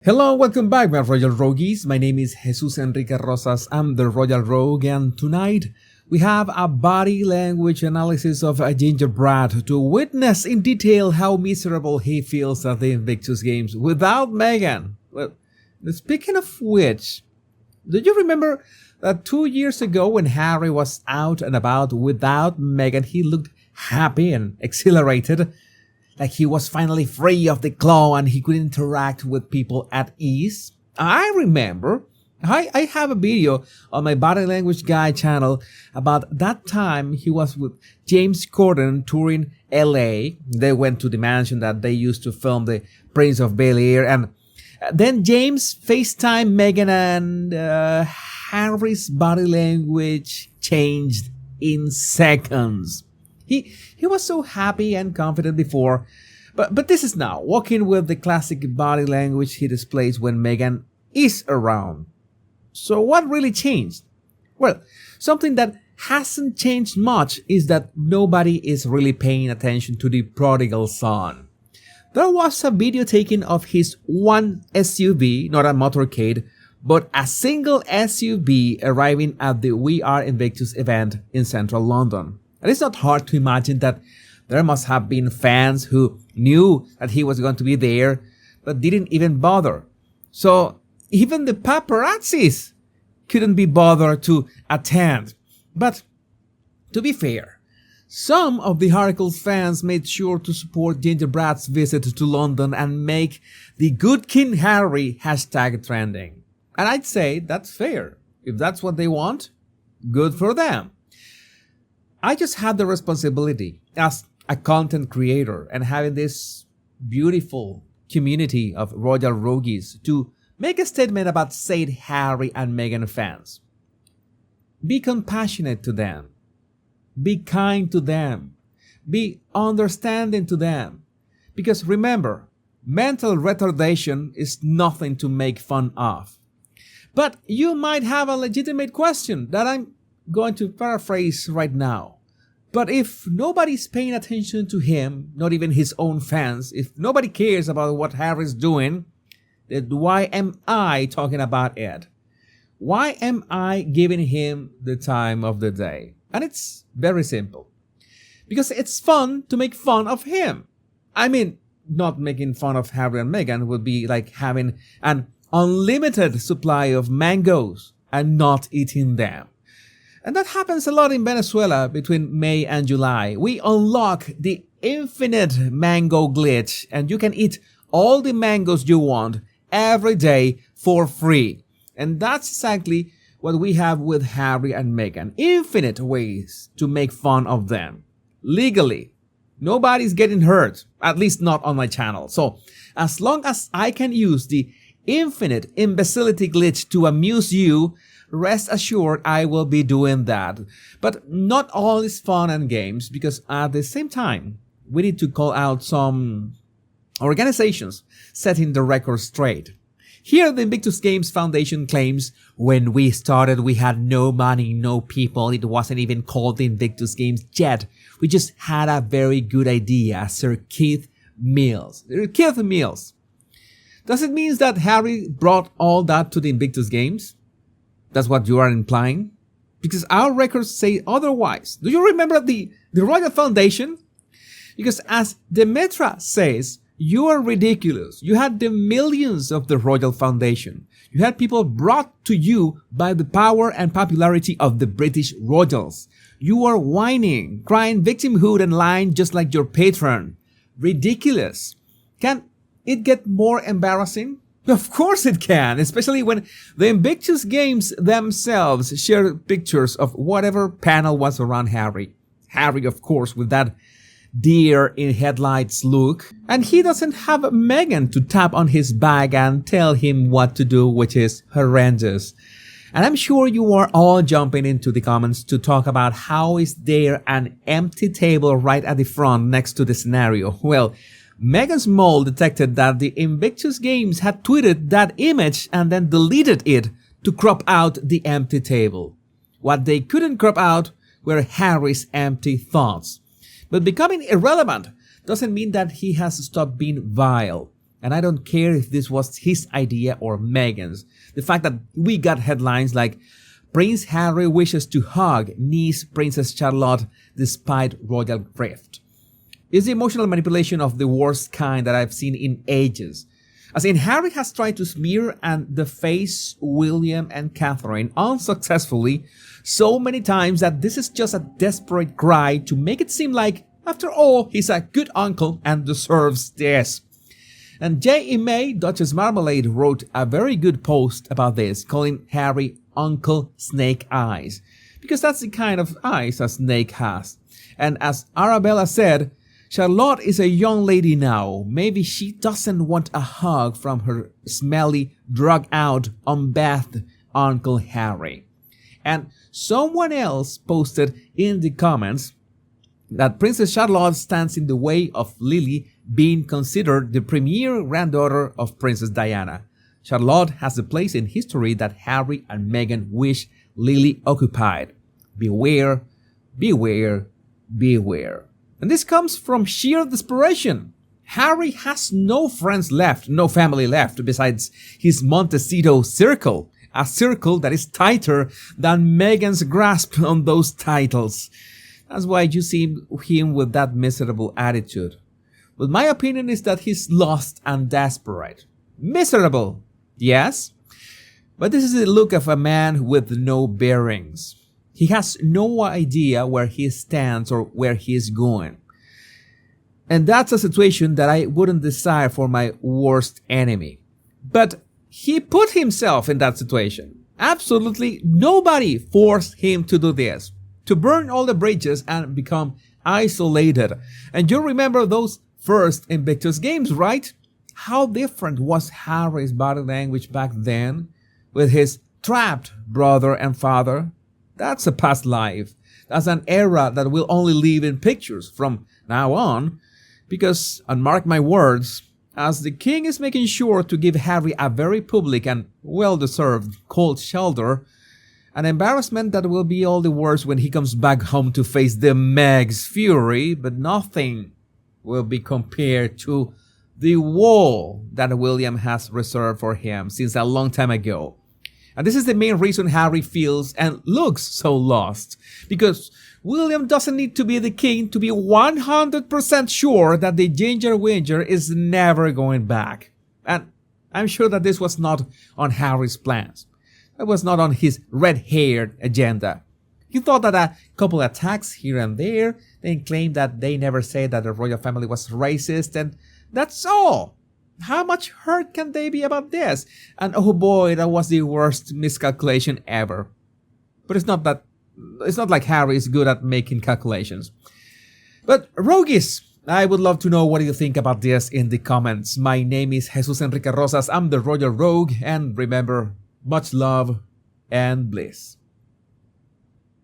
Hello, welcome back, my Royal Rogues. My name is Jesus Enrique Rosas. I'm the Royal Rogue, and tonight we have a body language analysis of a Gingerbread to witness in detail how miserable he feels at the Invictus Games without Meghan. Well, speaking of which, do you remember that 2 years ago when Harry was out and about without Meghan, he looked happy and exhilarated? Like he was finally free of the claw and he could interact with people at ease. I remember. I have a video on my Body Language Guy channel about that time he was with James Corden touring LA. They went to the mansion that they used to film the Prince of Bel-Air, and then James FaceTime Meghan, and Harry's body language changed in seconds. He was so happy and confident before, but this is now, walking with the classic body language he displays when Meghan is around. So what really changed? Well, something that hasn't changed much is that nobody is really paying attention to the prodigal son. There was a video taken of his one SUV, not a motorcade, but a single SUV arriving at the We Are Invictus event in central London. And it's not hard to imagine that there must have been fans who knew that he was going to be there, but didn't even bother. So even the paparazzis couldn't be bothered to attend. But to be fair, some of the Harkles fans made sure to support Gingerbread's visit to London and make the Good King Harry hashtag trending. And I'd say that's fair. If that's what they want, good for them. I just had the responsibility as a content creator and having this beautiful community of Royal Rogues to make a statement about said Harry and Meghan fans. Be compassionate to them. Be kind to them. Be understanding to them. Because remember, mental retardation is nothing to make fun of. But you might have a legitimate question that I'm going to paraphrase right now. But if nobody's paying attention to him, not even his own fans, if nobody cares about what Harry's doing, then why am I talking about it? Why am I giving him the time of the day? And it's very simple. Because it's fun to make fun of him. I mean, not making fun of Harry and Meghan would be like having an unlimited supply of mangoes and not eating them. And that happens a lot in Venezuela between May and July. We unlock the infinite mango glitch, and you can eat all the mangoes you want every day for free. And that's exactly what we have with Harry and Meghan. Infinite ways to make fun of them. Legally. Nobody's getting hurt, at least not on my channel. So, as long as I can use the infinite imbecility glitch to amuse you, rest assured I will be doing that. But not all is fun and games, because at the same time, we need to call out some organizations setting the record straight. Here, the Invictus Games Foundation claims, when we started, we had no money, no people. It wasn't even called the Invictus Games yet. We just had a very good idea, Sir Keith Mills. Keith Mills. Does it mean that Harry brought all that to the Invictus Games? That's what you are implying? Because our records say otherwise. Do you remember the Royal Foundation? Because as Demetra says, you are ridiculous. You had the millions of the Royal Foundation. You had people brought to you by the power and popularity of the British royals. You are whining, crying victimhood and lying just like your patron. Ridiculous. Can it get more embarrassing? Of course it can, especially when the Invictus Games themselves share pictures of whatever panel was around Harry. Harry, of course, with that deer in headlights look. And he doesn't have Meghan to tap on his back and tell him what to do, which is horrendous. And I'm sure you are all jumping into the comments to talk about how is there an empty table right at the front next to the scenario. Well, Meghan's mole detected that the Invictus Games had tweeted that image and then deleted it to crop out the empty table. What they couldn't crop out were Harry's empty thoughts. But becoming irrelevant doesn't mean that he has stopped being vile. And I don't care if this was his idea or Meghan's. The fact that we got headlines like Prince Harry wishes to hug niece Princess Charlotte despite royal rift is the emotional manipulation of the worst kind that I've seen in ages. As in, Harry has tried to smear and deface William and Catherine unsuccessfully so many times that this is just a desperate cry to make it seem like, after all, he's a good uncle and deserves this. And J.E. May, Duchess Marmalade, wrote a very good post about this, calling Harry Uncle Snake Eyes, because that's the kind of eyes a snake has. And as Arabella said, Charlotte is a young lady now. Maybe she doesn't want a hug from her smelly, drug-out, unbathed Uncle Harry. And someone else posted in the comments that Princess Charlotte stands in the way of Lily being considered the premier granddaughter of Princess Diana. Charlotte has the place in history that Harry and Meghan wish Lily occupied. Beware, beware, beware. And this comes from sheer desperation. Harry has no friends left, no family left besides his Montecito circle, a circle that is tighter than Meghan's grasp on those titles. That's why you see him with that miserable attitude. But my opinion is that he's lost and desperate. Miserable, yes, but this is the look of a man with no bearings. He has no idea where he stands or where he is going. And that's a situation that I wouldn't desire for my worst enemy. But he put himself in that situation. Absolutely nobody forced him to do this, to burn all the bridges and become isolated. And you remember those first Invictus games, right? How different was Harry's body language back then with his trapped brother and father? That's a past life. That's an era that will only live in pictures from now on. Because, and mark my words, as the king is making sure to give Harry a very public and well-deserved cold shoulder, an embarrassment that will be all the worse when he comes back home to face the Meg's fury, but nothing will be compared to the wall that William has reserved for him since a long time ago. And this is the main reason Harry feels and looks so lost, because William doesn't need to be the king to be 100% sure that the Ginger Winger is never going back. And I'm sure that this was not on Harry's plans. It was not on his red-haired agenda. He thought that a couple attacks here and there, then claimed that they never said that the royal family was racist, and that's all. How much hurt can they be about this? And oh boy, that was the worst miscalculation ever. But it's not like Harry is good at making calculations. But Rogues, I would love to know what you think about this in the comments. My name is Jesus Enrique Rosas. I'm the Royal Rogue. And remember, much love and bliss.